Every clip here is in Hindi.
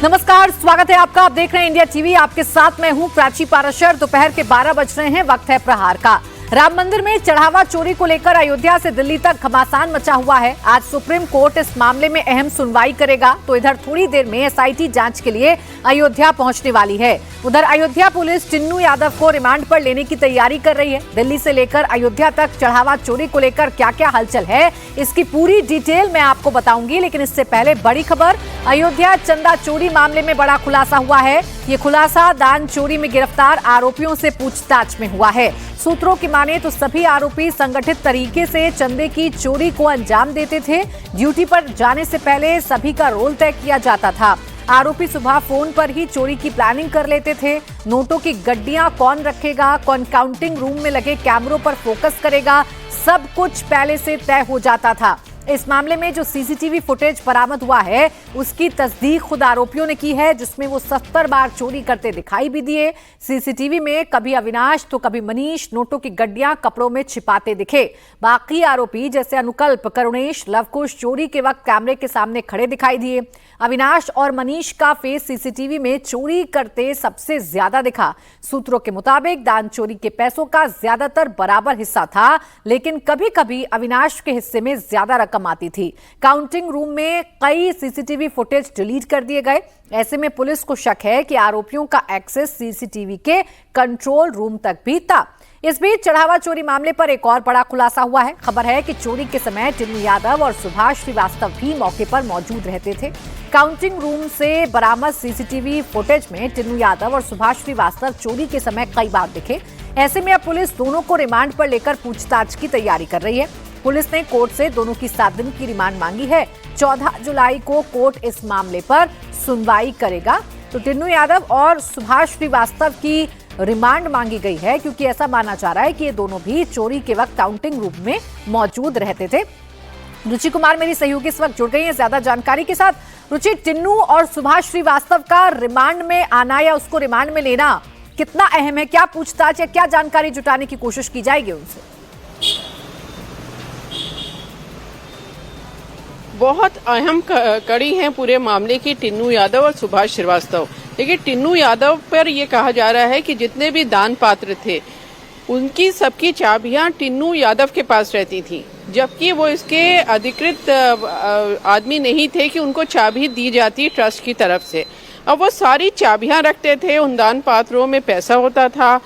नमस्कार, स्वागत है आपका। आप देख रहे हैं इंडिया टीवी। आपके साथ मैं हूं प्राची पाराशर। दोपहर के 12 बज रहे हैं, वक्त है प्रहार का। राम मंदिर में चढ़ावा चोरी को लेकर अयोध्या से दिल्ली तक घमासान मचा हुआ है। आज सुप्रीम कोर्ट इस मामले में अहम सुनवाई करेगा, तो इधर थोड़ी देर में एसआईटी जांच के लिए अयोध्या पहुंचने वाली है। उधर अयोध्या पुलिस टिन्नू यादव को रिमांड पर लेने की तैयारी कर रही है। दिल्ली से लेकर अयोध्या तक चढ़ावा चोरी को लेकर क्या क्या हलचल है, इसकी पूरी डिटेल मैं आपको बताऊंगी। लेकिन इससे पहले बड़ी खबर, अयोध्या चंदा चोरी मामले में बड़ा खुलासा हुआ है। ये खुलासा दान चोरी में गिरफ्तार आरोपियों से पूछताछ में हुआ है। सूत्रों की माने तो सभी आरोपी संगठित तरीके से चंदे की चोरी को अंजाम देते थे। ड्यूटी पर जाने से पहले सभी का रोल तय किया जाता था। आरोपी सुबह फोन पर ही चोरी की प्लानिंग कर लेते थे। नोटों की गड्डियां कौन रखेगा, कौन काउंटिंग रूम में लगे कैमरों पर फोकस करेगा, सब कुछ पहले से तय हो जाता था। इस मामले में जो सीसीटीवी फुटेज बरामद हुआ है, उसकी तस्दीक खुद आरोपियों ने की है, जिसमें वो 70 बार चोरी करते दिखाई भी दिए। सीसीटीवी में कभी अविनाश तो कभी मनीष नोटों की गड्डियां कपड़ों में छिपाते दिखे। बाकी आरोपी जैसे अनुकल्प, करुणेश, लवकुश चोरी के वक्त कैमरे के सामने खड़े दिखाई दिए। अविनाश और मनीष का फेस सीसीटीवी में चोरी करते सबसे ज्यादा दिखा। सूत्रों के मुताबिक दान चोरी के पैसों का ज्यादातर बराबर हिस्सा था, लेकिन कभी कभी अविनाश के हिस्से में ज्यादा रकम आती थी। काउंटिंग रूम में कई सीसीटीवी फुटेज डिलीट कर दिए गए। ऐसे में पुलिस को शक है कि आरोपियों का एक्सेस सीसीटीवी के कंट्रोल रूम तक भी था। इस बीच चढ़ावा चोरी मामले पर एक और बड़ा खुलासा हुआ है। खबर है कि चोरी के समय टिन्नू यादव और सुभाष श्रीवास्तव भी मौके पर मौजूद रहते थे। काउंटिंग रूम से बरामद सीसीटीवी फुटेज में टिन्नू यादव और सुभाष श्रीवास्तव चोरी के समय कई बार दिखे। ऐसे में अब पुलिस दोनों को रिमांड पर लेकर पूछताछ की तैयारी कर रही है। पुलिस ने कोर्ट से दोनों की 7 दिन की रिमांड मांगी है। 14 जुलाई को कोर्ट इस मामले पर सुनवाई करेगा। तो टिन्नू यादव और सुभाष श्रीवास्तव की रिमांड मांगी गई है, क्योंकि ऐसा माना जा रहा है कि ये दोनों भी चोरी के वक्त काउंटिंग रूम में मौजूद रहते थे। रुचि कुमार मेरी सहयोगी इस वक्त जुड़ गई है ज्यादा जानकारी के साथ। रुचि, टिन्नू और सुभाष श्रीवास्तव का रिमांड में आना या उसको रिमांड में लेना कितना अहम है? क्या पूछताछ या क्या जानकारी जुटाने की कोशिश की जाएगी उनसे? बहुत अहम कड़ी है पूरे मामले की टिन्नू यादव और सुभाष श्रीवास्तव। देखिए, टिन्नू यादव पर यह कहा जा रहा है कि जितने भी दान पात्र थे, उनकी सबकी चाबियां टिन्नू यादव के पास रहती थी, जबकि वो इसके अधिकृत आदमी नहीं थे कि उनको चाबी दी जाती ट्रस्ट की तरफ से। अब वो सारी चाबियां रखते थे। उन दान पात्रों में पैसा होता था।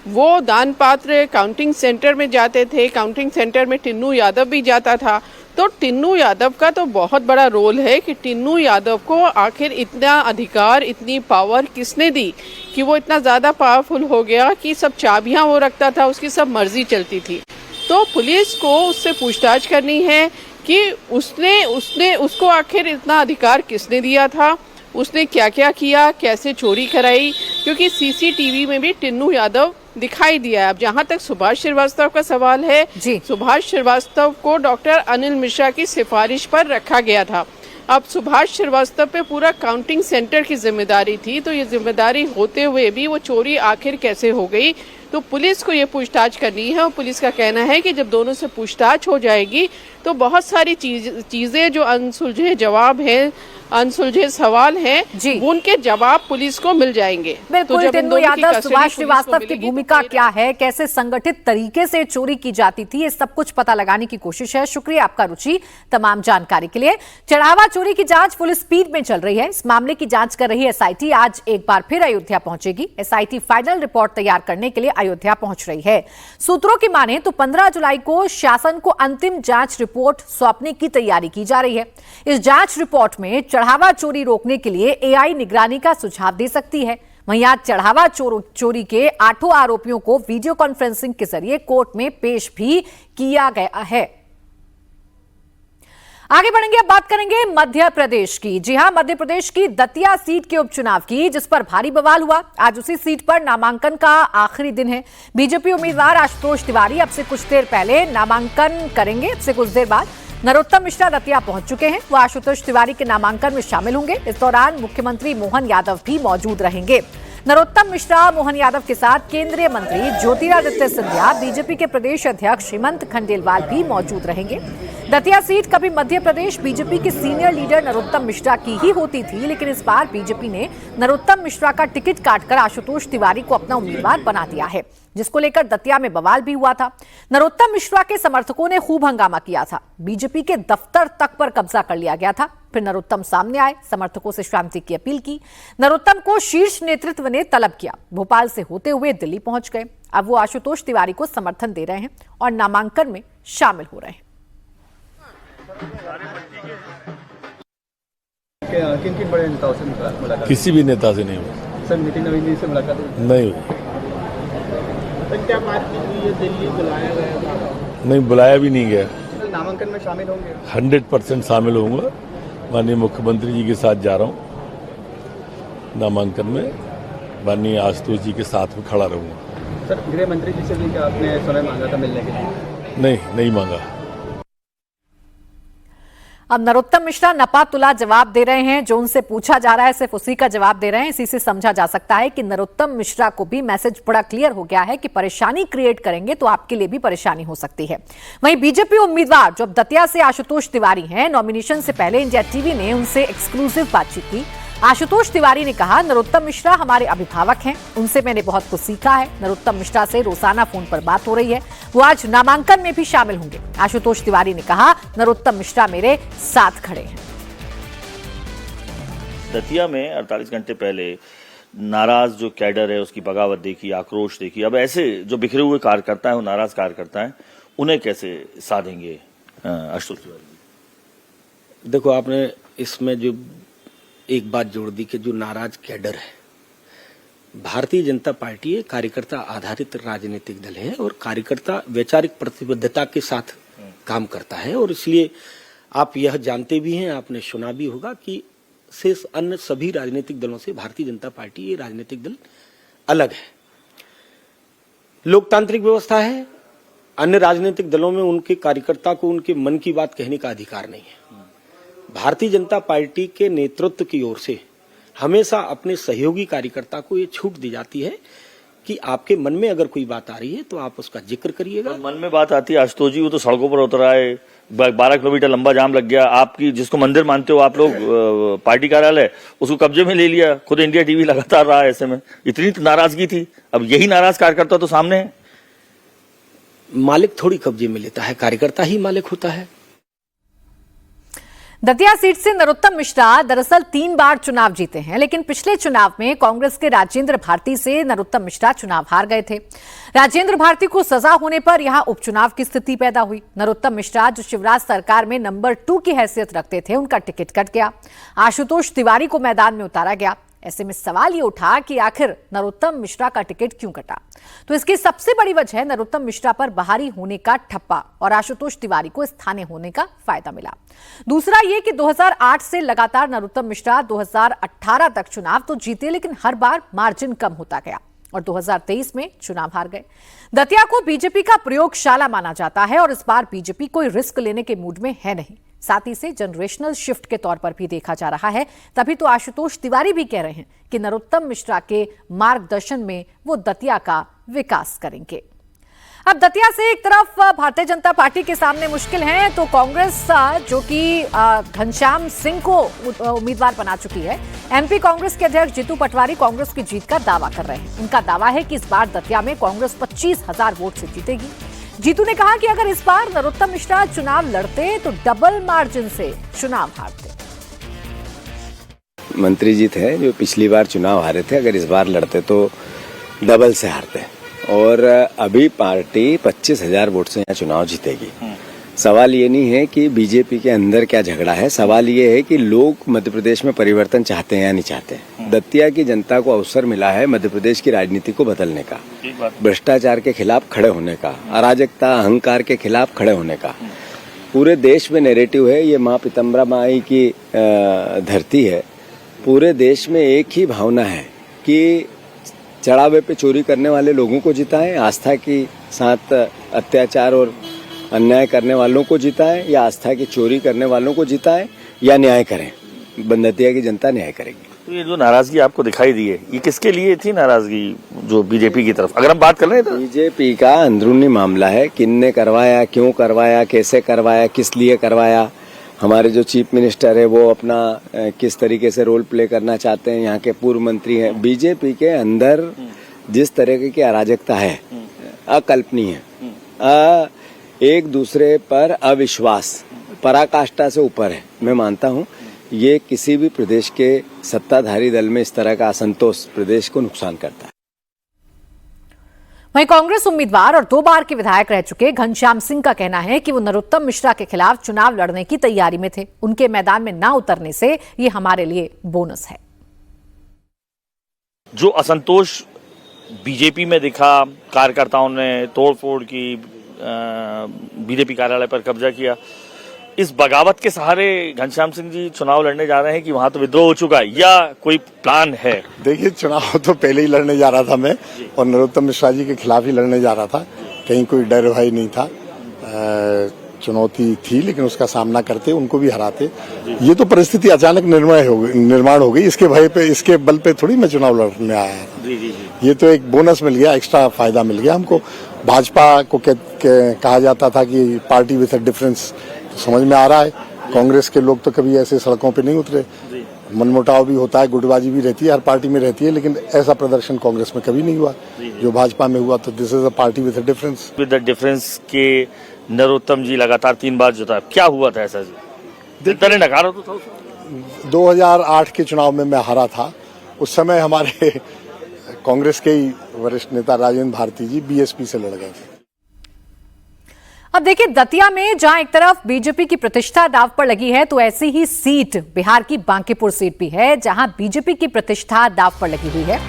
वो दान पात्र काउंटिंग सेंटर में जाते थे। काउंटिंग सेंटर में टिन्नू यादव भी जाता था। तो टिन्नू यादव का तो बहुत बड़ा रोल है कि टिन्नू यादव को आखिर इतना अधिकार, इतनी पावर किसने दी कि वो इतना ज़्यादा पावरफुल हो गया कि सब चाबियां वो रखता था, उसकी सब मर्जी चलती थी। तो पुलिस को उससे पूछताछ करनी है कि उसको आखिर इतना अधिकार किसने दिया था, उसने क्या क्या किया, कैसे चोरी कराई, क्योंकि सीसीटीवी में भी टिन्नू यादव दिखाई दिया है। अब जहां तक सुभाष श्रीवास्तव का सवाल है, सुभाष श्रीवास्तव को डॉक्टर अनिल मिश्रा की सिफारिश पर रखा गया था। अब सुभाष श्रीवास्तव पे पूरा काउंटिंग सेंटर की जिम्मेदारी थी, तो ये जिम्मेदारी होते हुए भी वो चोरी आखिर कैसे हो गई, तो पुलिस को ये पूछताछ करनी है। और पुलिस का कहना है कि जब दोनों से पूछताछ हो जाएगी तो बहुत सारी चीजें जो अनसुलझे जवाब हैं, अनसुलझे सवाल हैं, उनके जवाब पुलिस को मिल जाएंगे। बिल्कुल। टिन्नू यादव, सुभाष श्रीवास्तव की भूमिका क्या है, कैसे संगठित तरीके से चोरी की जाती थी, ये सब कुछ पता लगाने की कोशिश है। शुक्रिया आपका रुचि तमाम जानकारी के लिए। चढ़ावा चोरी की जांच फुल स्पीड में चल रही है। इस मामले की जांच कर रही एसआईटी आज एक बार फिर अयोध्या पहुंचेगी। एसआईटी फाइनल रिपोर्ट तैयार करने के लिए अयोध्या पहुंच रही है। सूत्रों की माने तो 15 जुलाई को शासन को अंतिम जांच रिपोर्ट सौंपने की तैयारी की जा रही है। इस जांच रिपोर्ट में चढ़ावा चोरी रोकने के लिए एआई निगरानी का सुझाव दे सकती है। वहीं आज चढ़ावा चोरी के 8 आरोपियों को वीडियो कॉन्फ्रेंसिंग के जरिए कोर्ट में पेश भी किया गया है। आगे बढ़ेंगे, अब बात करेंगे मध्य प्रदेश की। जी हां, मध्य प्रदेश की दतिया सीट के उपचुनाव की, जिस पर भारी बवाल हुआ। आज उसी सीट पर नामांकन का आखिरी दिन है। बीजेपी उम्मीदवार आशुतोष तिवारी अब से कुछ देर पहले नामांकन करेंगे। अब से कुछ देर बाद नरोत्तम मिश्रा दतिया पहुंच चुके हैं। वो आशुतोष तिवारी के नामांकन में शामिल होंगे। इस दौरान मुख्यमंत्री मोहन यादव भी मौजूद रहेंगे। नरोत्तम मिश्रा, मोहन यादव के साथ केंद्रीय मंत्री ज्योतिरादित्य सिंधिया, बीजेपी के प्रदेश अध्यक्ष हेमंत खंडेलवाल भी मौजूद रहेंगे। दतिया सीट कभी मध्य प्रदेश बीजेपी के सीनियर लीडर नरोत्तम मिश्रा की ही होती थी, लेकिन इस बार बीजेपी ने नरोत्तम मिश्रा का टिकट काटकर आशुतोष तिवारी को अपना उम्मीदवार बना दिया है, जिसको लेकर दतिया में बवाल भी हुआ था। नरोत्तम मिश्रा के समर्थकों ने खूब हंगामा किया था। बीजेपी के दफ्तर तक पर कब्जा कर लिया गया था। फिर नरोत्तम सामने आए, समर्थकों से शांति की अपील की। नरोत्तम को शीर्ष नेतृत्व ने तलब किया। भोपाल से होते हुए दिल्ली पहुंच गए। अब वो आशुतोष तिवारी को समर्थन दे रहे हैं और नामांकन में शामिल हो रहे हैं। किन बड़े नेताओं से मुलाकात? किसी भी नेता से नहीं हुई सर। नितिन नवीन जी से मुलाकात नहीं हुई। क्या बातचीत हुई है? दिल्ली बुलाया गया? नहीं, बुलाया भी नहीं गया। नामांकन में शामिल होंगे? 100% शामिल होऊंगा। माननीय मुख्यमंत्री जी के साथ जा रहा हूँ नामांकन में। माननीय आशुतोष जी के साथ में खड़ा रहूंगा। सर, गृह मंत्री जी से भी क्या आपने समय मांगा था मिलने के लिए? नहीं मांगा। अब नरोत्तम मिश्रा नपा-तुला जवाब दे रहे हैं। जो उनसे पूछा जा रहा है सिर्फ उसी का जवाब दे रहे हैं। इसी से समझा जा सकता है कि नरोत्तम मिश्रा को भी मैसेज बड़ा क्लियर हो गया है कि परेशानी क्रिएट करेंगे तो आपके लिए भी परेशानी हो सकती है। वहीं बीजेपी उम्मीदवार जो अब दतिया से आशुतोष तिवारी हैं, नॉमिनेशन से पहले इंडिया टीवी ने उनसे एक्सक्लूसिव बातचीत की। आशुतोष तिवारी ने कहा, नरोत्तम मिश्रा हमारे अभिभावक हैं, उनसे मैंने बहुत कुछ सीखा है। नरोत्तम मिश्रा से रोजाना फोन पर बात हो रही है। वो आज नामांकन में भी शामिल होंगे। आशुतोष तिवारी ने कहा, नरोत्तम मिश्रा मेरे साथ खड़े हैं। दतिया में 48 घंटे पहले नाराज जो कैडर है उसकी बगावत देखी, आक्रोश देखी। अब ऐसे जो बिखरे हुए कार्यकर्ता है, वो नाराज कार्यकर्ता है, उन्हें कैसे साधेंगे आशुतोष तिवारी? देखो, आपने इसमें जो एक बात जोड़ दी कि जो नाराज कैडर है, भारतीय जनता पार्टी एक कार्यकर्ता आधारित राजनीतिक दल है और कार्यकर्ता वैचारिक प्रतिबद्धता के साथ काम करता है। और इसलिए आप यह जानते भी हैं, आपने सुना भी होगा कि शेष अन्य सभी राजनीतिक दलों से भारतीय जनता पार्टी ये राजनीतिक दल अलग है। लोकतांत्रिक व्यवस्था है। अन्य राजनीतिक दलों में उनके कार्यकर्ता को उनके मन की बात कहने का अधिकार नहीं है। भारतीय जनता पार्टी के नेतृत्व की ओर से हमेशा अपने सहयोगी कार्यकर्ता को ये छूट दी जाती है कि आपके मन में अगर कोई बात आ रही है तो आप उसका जिक्र करिएगा। मन में बात आती है आशुतोष जी, वो तो सड़कों पर उतर आए, 12 किलोमीटर लंबा जाम लग गया। आपकी जिसको मंदिर मानते हो आप लोग, पार्टी कार्यालय, उसको कब्जे में ले लिया। खुद इंडिया टीवी लगातार रहा। ऐसे में इतनी नाराजगी थी। अब यही नाराज कार्यकर्ता तो सामने है। मालिक थोड़ी कब्जे में लेता है, कार्यकर्ता ही मालिक होता है। दतिया सीट से नरोत्तम मिश्रा दरअसल 3 बार चुनाव जीते हैं, लेकिन पिछले चुनाव में कांग्रेस के राजेंद्र भारती से नरोत्तम मिश्रा चुनाव हार गए थे। राजेंद्र भारती को सजा होने पर यहां उपचुनाव की स्थिति पैदा हुई। नरोत्तम मिश्रा जो शिवराज सरकार में नंबर 2 की हैसियत रखते थे, उनका टिकट कट गया। आशुतोष तिवारी को मैदान में उतारा गया। ऐसे में सवाल ये उठा कि आखिर नरोत्तम मिश्रा का टिकट क्यों कटा। तो इसकी सबसे बड़ी वजह नरोत्तम मिश्रा पर बाहरी होने का ठप्पा और आशुतोष तिवारी को स्थानीय होने का फायदा मिला। दूसरा ये कि 2008 से लगातार नरोत्तम मिश्रा 2018 तक चुनाव तो जीते, लेकिन हर बार मार्जिन कम होता गया और 2023 में चुनाव हार गए। दतिया को बीजेपी का प्रयोगशाला माना जाता है और इस बार बीजेपी कोई रिस्क लेने के मूड में है नहीं। साथ ही से जनरेशनल शिफ्ट के तौर पर भी देखा जा रहा है। तभी तो आशुतोष तिवारी भी कह रहे हैं कि नरोत्तम मिश्रा के मार्गदर्शन में वो दतिया का विकास करेंगे। अब दतिया से एक तरफ भारतीय जनता पार्टी के सामने मुश्किल है, तो कांग्रेस जो कि घनश्याम सिंह को उम्मीदवार बना चुकी है। एमपी कांग्रेस के अध्यक्ष जीतू पटवारी कांग्रेस की जीत का दावा कर रहे हैं। उनका दावा है कि इस बार दतिया में कांग्रेस 25,000 वोट से जीतेगी। जीतू ने कहा कि अगर इस बार नरोत्तम मिश्रा चुनाव लड़ते तो डबल मार्जिन से चुनाव हारते। मंत्री जी थे जो पिछली बार चुनाव हारे थे, अगर इस बार लड़ते तो डबल से हारते और अभी पार्टी 25,000 वोट से यहाँ चुनाव जीतेगी। सवाल ये नहीं है कि बीजेपी के अंदर क्या झगड़ा है, सवाल ये है कि लोग मध्य प्रदेश में परिवर्तन चाहते हैं या नहीं चाहते। दतिया की जनता को अवसर मिला है मध्य प्रदेश की राजनीति को बदलने का, भ्रष्टाचार के खिलाफ खड़े होने का, अराजकता अहंकार के खिलाफ खड़े होने का। पूरे देश में नैरेटिव है, ये माँ पीताम्बरा माई की धरती है। पूरे देश में एक ही भावना है कि चढ़ावे पे चोरी करने वाले लोगों को जिताएं, आस्था के साथ अत्याचार और अन्याय करने वालों को जिताएं, या आस्था की चोरी करने वालों को जिताएं, या न्याय करें। दतिया की जनता न्याय करेगी। तो ये जो नाराजगी आपको दिखाई दी है, ये किसके लिए थी नाराजगी, जो बीजेपी की तरफ? अगर हम बात कर रहे हैं तो बीजेपी का अंदरूनी मामला है, किसने करवाया, क्यों करवाया, कैसे करवाया, किस लिए करवाया। हमारे जो चीफ मिनिस्टर है वो अपना किस तरीके से रोल प्ले करना चाहते हैं, यहाँ के पूर्व मंत्री हैं। बीजेपी के अंदर जिस तरह की अराजकता है अकल्पनीय है, एक दूसरे पर अविश्वास पराकाष्ठा से ऊपर है। मैं मानता हूँ ये किसी भी प्रदेश के सत्ताधारी दल में इस तरह का असंतोष प्रदेश को नुकसान करता है। वहीं कांग्रेस उम्मीदवार और 2 बार के विधायक रह चुके घनश्याम सिंह का कहना है कि वो नरोत्तम मिश्रा के खिलाफ चुनाव लड़ने की तैयारी में थे। उनके मैदान में ना उतरने से ये हमारे लिए बोनस है। जो असंतोष बीजेपी में दिखा, कार्यकर्ताओं ने तोड़फोड़ की, बीजेपी कार्यालय पर कब्जा किया, इस बगावत के सहारे घनश्याम सिंह जी चुनाव लड़ने जा रहे हैं कि वहां तो विद्रोह हो चुका है, या कोई प्लान है? देखिए, चुनाव तो पहले ही लड़ने जा रहा था मैं, और नरोत्तम मिश्रा जी के खिलाफ ही लड़ने जा रहा था। कहीं कोई डर भय नहीं था, चुनौती थी लेकिन उसका सामना करते, उनको भी हराते। ये तो परिस्थिति अचानक निर्माण हो गई, इसके भय पे, इसके बल पे थोड़ी मैं चुनाव लड़ने आया था। ये तो एक बोनस मिल गया, एक्स्ट्रा फायदा मिल गया हमको। भाजपा को कहा जाता था कि पार्टी विथ अ डिफरेंस, समझ में आ रहा है कांग्रेस के लोग तो कभी ऐसे सड़कों पे नहीं उतरे। मनमुटाव भी होता है, गुटबाजी भी रहती है, हर पार्टी में रहती है, लेकिन ऐसा प्रदर्शन कांग्रेस में कभी नहीं हुआ जो भाजपा में हुआ। तो this is a party with a difference. With the difference के नरोत्तम जी लगातार 3 बार जीता, क्या हुआ था ऐसा जी? इतने नकारा तो था। 2008 के चुनाव में मैं हारा था। उस समय हमारे कांग्रेस के ही वरिष्ठ नेता राजेंद्र भारती जी बीएसपी से लड़ गए थे। अब देखिए, दतिया में जहां एक तरफ बीजेपी की प्रतिष्ठा दांव पर लगी है, तो ऐसी ही सीट बिहार की बांकीपुर सीट भी है, जहां बीजेपी की प्रतिष्ठा दांव पर लगी हुई है।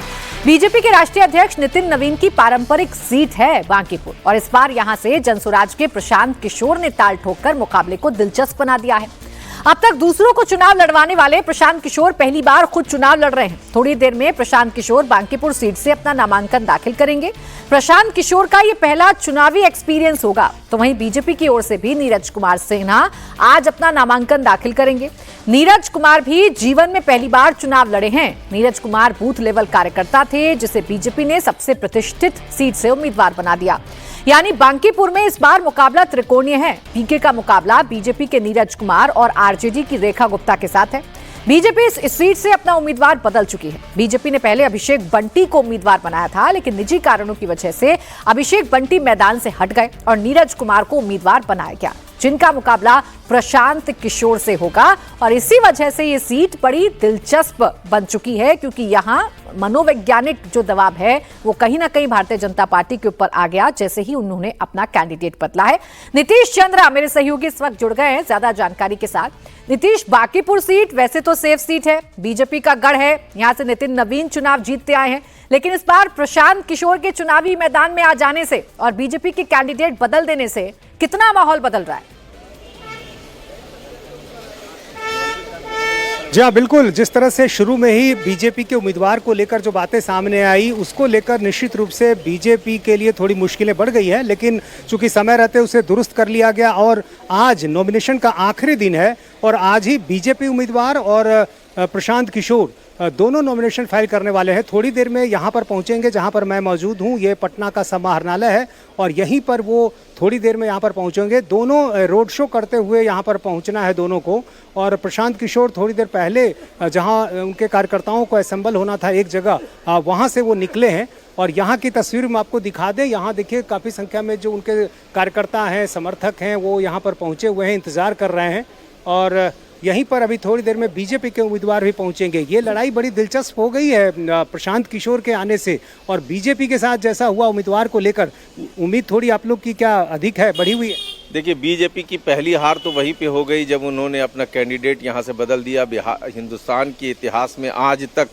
बीजेपी के राष्ट्रीय अध्यक्ष नितिन नवीन की पारंपरिक सीट है बांकीपुर, और इस बार यहां से जनसुराज के प्रशांत किशोर ने ताल ठोककर मुकाबले को दिलचस्प बना दिया है। अब तक दूसरों को चुनाव लड़वाने वाले प्रशांत किशोर पहली बार खुद चुनाव लड़ रहे हैं। थोड़ी देर में प्रशांत किशोर बांकीपुर सीट से अपना नामांकन दाखिल करेंगे। प्रशांत किशोर का ये पहला चुनावी एक्सपीरियंस होगा। तो वहीं बीजेपी की ओर से भी नीरज कुमार सिन्हा आज अपना नामांकन दाखिल करेंगे। नीरज कुमार भी जीवन में पहली बार चुनाव लड़े हैं। नीरज कुमार बूथ लेवल कार्यकर्ता थे, जिसे बीजेपी ने सबसे प्रतिष्ठित सीट से उम्मीदवार बना दिया। यानी बांकीपुर में इस बार मुकाबला त्रिकोणीय है। पीके का मुकाबला बीजेपी के नीरज कुमार और आरजेडी की रेखा गुप्ता के साथ है। बीजेपी इस सीट से अपना उम्मीदवार बदल चुकी है। बीजेपी ने पहले अभिषेक बंटी को उम्मीदवार बनाया था, लेकिन निजी कारणों की वजह से अभिषेक बंटी मैदान से हट गए और नीरज कुमार को उम्मीदवार बनाया गया, जिनका मुकाबला प्रशांत किशोर से होगा। और इसी वजह से ये सीट बड़ी दिलचस्प बन चुकी है, क्योंकि यहाँ मनोवैज्ञानिक जो दबाव है वो कहीं ना कहीं भारतीय जनता पार्टी के ऊपर आ गया, जैसे ही उन्होंने अपना कैंडिडेट बदला है। नीतीश चंद्रा मेरे सहयोगी इस वक्त जुड़ गए हैं ज्यादा जानकारी के साथ। नीतीश, बांकीपुर सीट वैसे तो सेफ सीट है, बीजेपी का गढ़ है, यहाँ से नितिन नवीन चुनाव जीतते आए हैं, लेकिन इस बार प्रशांत किशोर के चुनावी मैदान में आ जाने से और बीजेपी के कैंडिडेट बदल देने से कितना माहौल बदल रहा है? जी हाँ, बिल्कुल। जिस तरह से शुरू में ही बीजेपी के उम्मीदवार को लेकर जो बातें सामने आई, उसको लेकर निश्चित रूप से बीजेपी के लिए थोड़ी मुश्किलें बढ़ गई हैं, लेकिन चूंकि समय रहते उसे दुरुस्त कर लिया गया और आज नॉमिनेशन का आखिरी दिन है और आज ही बीजेपी उम्मीदवार और प्रशांत किशोर दोनों नॉमिनेशन फाइल करने वाले हैं। थोड़ी देर में यहाँ पर पहुँचेंगे जहाँ पर मैं मौजूद हूँ। ये पटना का समाहरणालय है और यहीं पर वो थोड़ी देर में यहाँ पर पहुँचेंगे। दोनों रोड शो करते हुए यहाँ पर पहुँचना है दोनों को। और प्रशांत किशोर थोड़ी देर पहले जहाँ उनके कार्यकर्ताओं को असेंबल होना था एक जगह, वहाँ से वो निकले हैं और यहाँ की तस्वीर में आपको दिखा दें। यहाँ देखिए, काफ़ी संख्या में जो उनके कार्यकर्ता हैं, समर्थक हैं, वो यहाँ पर पहुँचे हुए हैं, इंतज़ार कर रहे हैं। और यहीं पर अभी थोड़ी देर में बीजेपी के उम्मीदवार भी पहुंचेंगे। ये लड़ाई बड़ी दिलचस्प हो गई है प्रशांत किशोर के आने से, और बीजेपी के साथ जैसा हुआ उम्मीदवार को लेकर उम्मीद थोड़ी आप लोग की क्या अधिक है, बढ़ी हुई है? देखिए, बीजेपी की पहली हार तो वहीं पे हो गई जब उन्होंने अपना कैंडिडेट यहां से बदल दिया। हिंदुस्तान के इतिहास में आज तक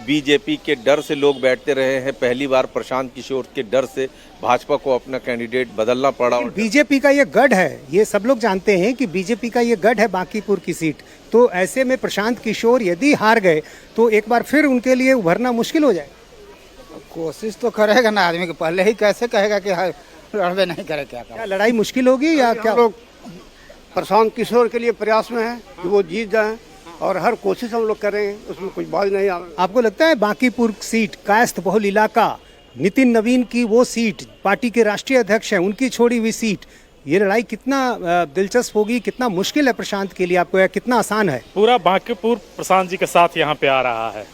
बीजेपी के डर से लोग बैठते रहे हैं। पहली बार प्रशांत किशोर के डर से भाजपा को अपना कैंडिडेट बदलना पड़ा। बीजेपी का ये गढ़ है, ये सब लोग जानते हैं कि बीजेपी का ये गढ़ है बांकीपुर की सीट। तो ऐसे में प्रशांत किशोर यदि हार गए तो एक बार फिर उनके लिए उभरना मुश्किल हो जाए। कोशिश तो करेगा ना आदमी, के पहले ही कैसे कहेगा कि लड़बे नहीं करे। क्या लड़ाई मुश्किल होगी या क्या? लोग प्रशांत किशोर के लिए प्रयास में है कि वो जीत जाए। और हर कोशिश हम लोग करें, उसमें कुछ बात नहीं। आपको लगता है बांकीपुर सीट कायस्थ बहुल इलाका, नितिन नवीन की वो सीट, पार्टी के राष्ट्रीय अध्यक्ष हैं उनकी छोड़ी हुई सीट, ये लड़ाई कितना दिलचस्प होगी, कितना मुश्किल है प्रशांत के लिए आपको, या कितना आसान है? पूरा बांकीपुर प्रशांत जी के साथ यहाँ पे आ रहा है।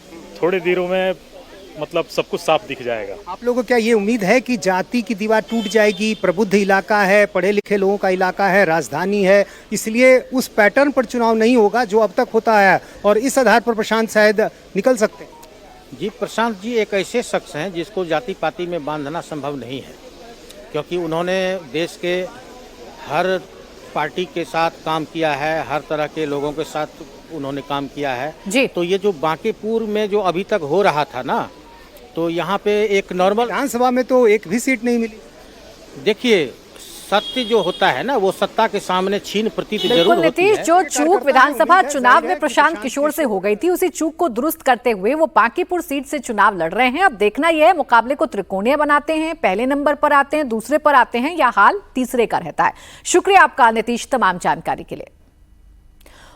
थोड़ी देरों में मतलब सब कुछ साफ दिख जाएगा। आप लोगों को क्या ये उम्मीद है कि जाति की दीवार टूट जाएगी? प्रबुद्ध इलाका है, पढ़े लिखे लोगों का इलाका है, राजधानी है, इसलिए उस पैटर्न पर चुनाव नहीं होगा जो अब तक होता है, और इस आधार पर प्रशांत शायद निकल सकते हैं। जी, प्रशांत जी एक ऐसे शख्स हैं जिसको जाति पाति में बांधना संभव नहीं है, क्योंकि उन्होंने देश के हर पार्टी के साथ काम किया है, हर तरह के लोगों के साथ उन्होंने काम किया है जी। तो ये जो बांकीपुर में जो अभी तक हो रहा था ना, तो यहाँ पे एक नॉर्मल विधानसभा में तो एक भी सीट नहीं मिली। देखिए, सत्य जो होता है ना, वो सत्ता के सामने छीन प्रतीत जरूर बिल्कुल होती नीतीश, है। जो चूक विधानसभा चुनाव में प्रशांत किशोर से हो गई थी, उसी चूक को दुरुस्त करते हुए वो बांकीपुर सीट से चुनाव लड़ रहे हैं। अब देखना यह है मुकाबले को त्रिकोणीय बनाते हैं, पहले नंबर पर आते हैं, दूसरे पर आते हैं, या हाल तीसरे का रहता है। शुक्रिया आपका नीतीश तमाम जानकारी के लिए।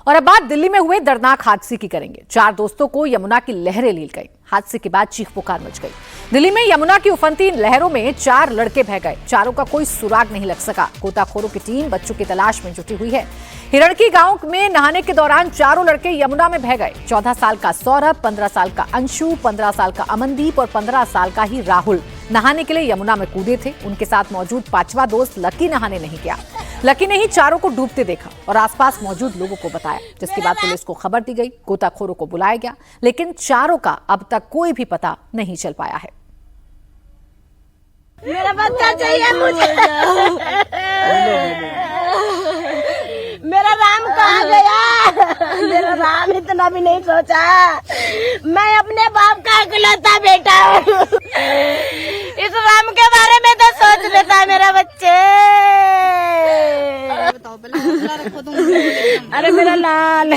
और अब बात दिल्ली में हुए दर्दनाक हादसे की करेंगे। 4 दोस्तों को यमुना की लहरें ले गई। हादसे के बाद चीख पुकार मच गई। दिल्ली में यमुना की उफनती लहरों में 4 लड़के बह गए। चारों का कोई सुराग नहीं लग सका। गोताखोरों की टीम बच्चों की तलाश में जुटी हुई है। हिरणकी गांव में नहाने के दौरान 4 लड़के यमुना में बह गए। 14 साल का सौरभ, 15 साल का अंशु, 15 साल का अमनदीप और 15 साल का ही राहुल नहाने के लिए यमुना में कूदे थे। उनके साथ मौजूद 5वां दोस्त लकी नहाने नहीं गया। लकी ने ही चारों को डूबते देखा और आसपास मौजूद लोगों को बताया, जिसके बाद पुलिस को खबर दी गई। गोताखोरों को बुलाया गया, लेकिन चारों का अब तक कोई भी पता नहीं चल पाया है। मेरा बच्चा चाहिए मुझे। मेरा राम कहाँ गया? मेरा राम इतना भी नहीं सोचा। मैं अपने बाप का इकलौता बेटा हूँ। इस राम के बारे में तो सोच लेता मेरा बच्चे। अरे मेरा लाल,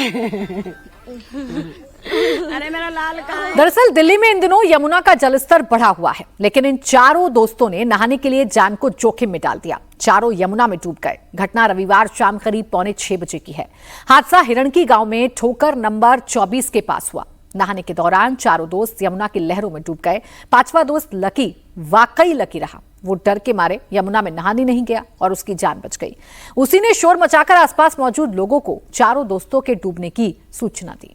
अरे मेरा लाल कहाँ है? दरअसल दिल्ली में इन दिनों यमुना का जलस्तर बढ़ा हुआ है, लेकिन इन चारों दोस्तों ने नहाने के लिए जान को जोखिम में डाल दिया। चारों यमुना में डूब गए। घटना रविवार शाम करीब 5:45 बजे की है। हादसा हिरणकी गांव में ठोकर नंबर 24 के पास हुआ। नहाने के दौरान चारों दोस्त यमुना की लहरों में डूब गए। 5वां दोस्त लकी वाकई लकी रहा। वो डर के मारे यमुना में नहाने नहीं गया और उसकी जान बच गई। उसी ने शोर मचाकर आसपास मौजूद लोगों को चारों दोस्तों के डूबने की सूचना दी।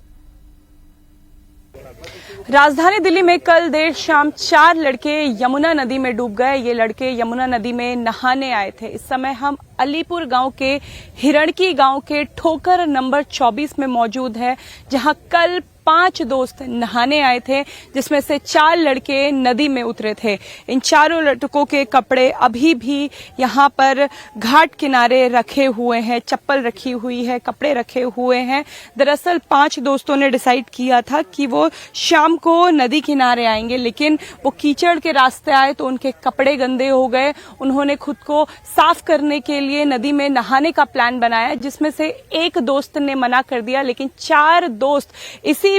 राजधानी दिल्ली में कल देर शाम 4 लड़के यमुना नदी में डूब गए। ये लड़के यमुना नदी में नहाने आए थे। इस समय हम अलीपुर गांव के हिरणकी गांव के ठोकर नंबर 24 में मौजूद है, जहां कल 5 दोस्त नहाने आए थे, जिसमें से 4 लड़के नदी में उतरे थे। इन चारों लड़कों के कपड़े अभी भी यहाँ पर घाट किनारे रखे हुए हैं, चप्पल रखी हुई है, कपड़े रखे हुए हैं। दरअसल 5 दोस्तों ने डिसाइड किया था कि वो शाम को नदी किनारे आएंगे, लेकिन वो कीचड़ के रास्ते आए तो उनके कपड़े गंदे हो गए। उन्होंने खुद को साफ करने के लिए नदी में नहाने का प्लान बनाया, जिसमें से एक दोस्त ने मना कर दिया, लेकिन 4 दोस्त इसी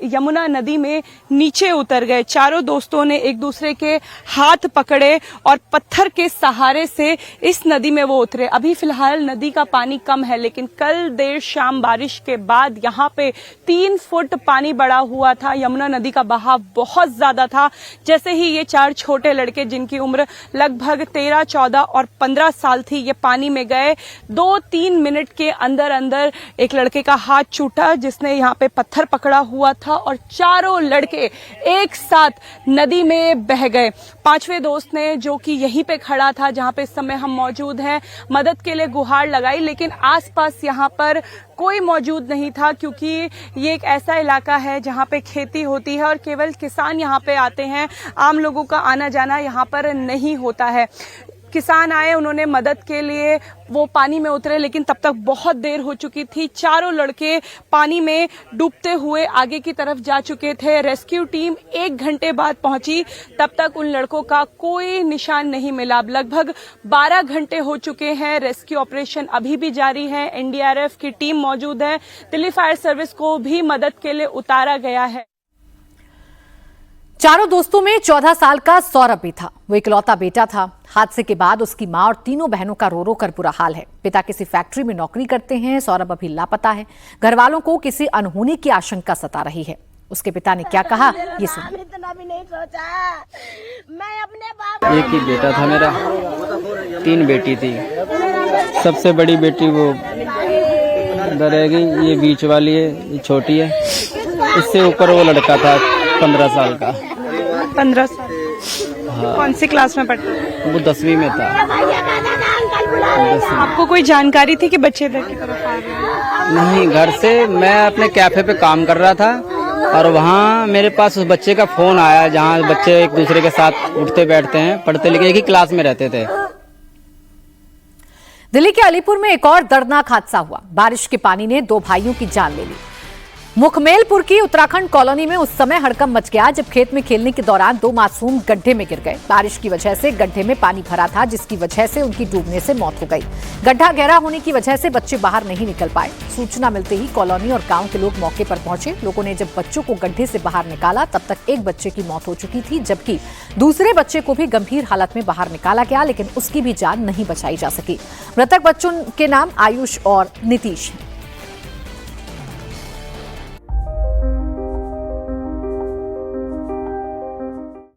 यमुना नदी में नीचे उतर गए। चारों दोस्तों ने एक दूसरे के हाथ पकड़े और पत्थर के सहारे से इस नदी में वो उतरे। अभी फिलहाल नदी का पानी कम है, लेकिन कल देर शाम बारिश के बाद यहाँ पे 3 फुट पानी बढ़ा हुआ था। यमुना नदी का बहाव बहुत ज्यादा था। जैसे ही ये 4 छोटे लड़के, जिनकी उम्र लगभग 13, 14 और 15 साल थी, ये पानी में गए, 2-3 मिनट के अंदर अंदर एक लड़के का हाथ छूटा, जिसने यहाँ पे पत्थर पकड़ा हुआ था, और चारों लड़के एक साथ नदी में बह गए। 5वें दोस्त ने, जो कि यहीं पे खड़ा था जहां पे इस समय हम मौजूद हैं, मदद के लिए गुहार लगाई, लेकिन आसपास यहां पर कोई मौजूद नहीं था, क्योंकि ये एक ऐसा इलाका है जहां पे खेती होती है और केवल किसान यहां पे आते हैं। आम लोगों का आना जाना यहां पर नहीं होता है। किसान आए, उन्होंने मदद के लिए वो पानी में उतरे, लेकिन तब तक बहुत देर हो चुकी थी। चारों लड़के पानी में डूबते हुए आगे की तरफ जा चुके थे। रेस्क्यू टीम 1 घंटे बाद पहुंची, तब तक उन लड़कों का कोई निशान नहीं मिला। लगभग 12 घंटे हो चुके हैं। रेस्क्यू ऑपरेशन अभी भी जारी है। एनडीआरएफ की टीम मौजूद है। दिल्ली फायर सर्विस को भी मदद के लिए उतारा गया है। चारों दोस्तों में 14 साल का सौरभ भी था। वो इकलौता बेटा था। हादसे के बाद उसकी मां और तीनों बहनों का रो रो कर बुरा हाल है। पिता किसी फैक्ट्री में नौकरी करते हैं। सौरभ अभी लापता है। घर वालों को किसी अनहोनी की आशंका सता रही है। उसके पिता ने क्या कहा, ये सुनिए। इतना भी नहीं सोचा। मैं अपने बाप एक ही बेटा था मेरा, 3 बेटी थी। सबसे बड़ी बेटी वो इधर रहेगी, ये बीच वाली है, ये छोटी है। इससे ऊपर वो लड़का था 15 साल का। 15 साल। हाँ। कौन सी क्लास में पढ़ता है? वो 10वीं में था। आपको कोई जानकारी थी कि बच्चे इधर की तरफ आ रहे हैं? नहीं, घर से मैं अपने कैफे पे काम कर रहा था और वहाँ मेरे पास उस बच्चे का फोन आया, जहाँ बच्चे एक दूसरे के साथ उठते बैठते हैं, पढ़ते लिखे एक ही क्लास में रहते थे। दिल्ली के अलीपुर में एक और दर्दनाक हादसा हुआ। बारिश के पानी ने 2 भाइयों की जान ले ली। मुखमेलपुर की उत्तराखंड कॉलोनी में उस समय हड़कंप मच गया जब खेत में खेलने के दौरान 2 मासूम गड्ढे में गिर गए। बारिश की वजह से गड्ढे में पानी भरा था, जिसकी वजह से उनकी डूबने से मौत हो गई। गड्ढा गहरा होने की वजह से बच्चे बाहर नहीं निकल पाए। सूचना मिलते ही कॉलोनी और गांव के लोग मौके पर पहुंचे। लोगों ने जब बच्चों को गड्ढे से बाहर निकाला तब तक एक बच्चे की मौत हो चुकी थी, जबकि दूसरे बच्चे को भी गंभीर हालत में बाहर निकाला गया, लेकिन उसकी भी जान नहीं बचाई जा सकी। मृतक बच्चों के नाम आयुष और नीतीश हैं।